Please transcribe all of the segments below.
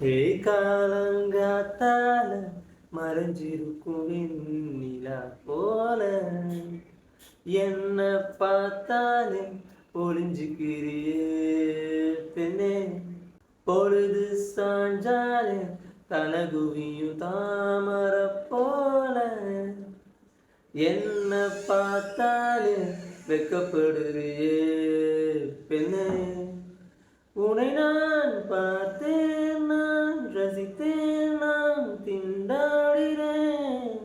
ஏய் காலங்காத்தால மறைஞ்சிருக்கும் வெண்ணிலா போல என்ன பார்த்தாலே ஒளிஞ்சுக்கிறியே பெண்ணே. பொழுது சாஞ்சாலே தலகுவியும் தாமர போல என்ன பார்த்தாலே வெக்கப்படுறியே பெண்ணே. உன்னை நான் பார்த்தேன், நான் ரசித்தேன், நான் திண்டாடினேன்.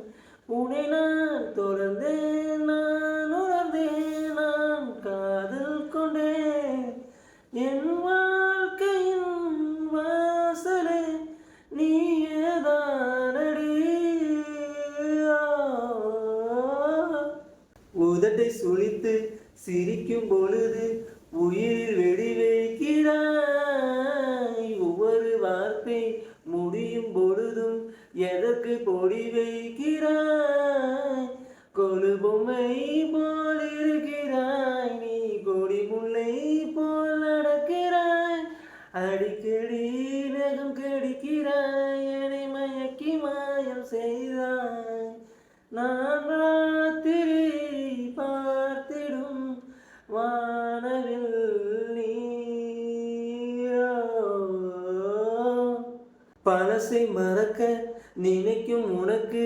உன்னை நான் தொடர்ந்தேன், நான் உணர்ந்தேன், நான் காதல் கொண்டேன். என் வாழ்க்கையின் வாசலே நீயேதானடி. உதட்டை சுளித்து சிரிக்கும் பொழுது உயிரில் வெடி வைக்கிறாய். ஒவ்வொரு வார்த்தை முடியும் பொழுதும் எதற்கு பொடி வைக்கிறாய். கொலு பொம்மை போல் இருக்கிறாய், நீ கொடி முல்லை போல் நடக்கிறாய். அடிக்கடி நகம் கடிக்கிறாய், என்னை மயக்கி மாயம் செய்தாய். நான் ராத்திரி பார்த்திடும் வானவில் நீயோ. பழசை மறக்க நினைக்கும் உனக்கு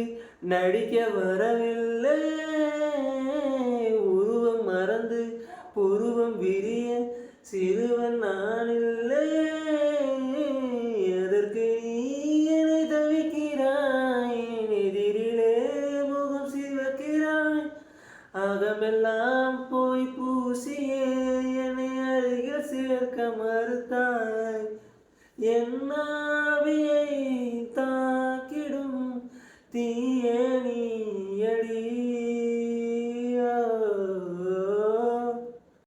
நடிக்க வரவில்லை. உருவம் மறந்து புருவம் விரிய சிறுவன் நான் இல்லை. எதற்கு நீ என்னை தவிக்கிறாய், எதிரிலே முகம் சிவக்கிறாய். அகமெல்லாம் போய் பூசியே என்னை அருகில் சேர்க்க மறுத்தாய். என் ஆவியை தாக்கிடும் தீய நீயடி.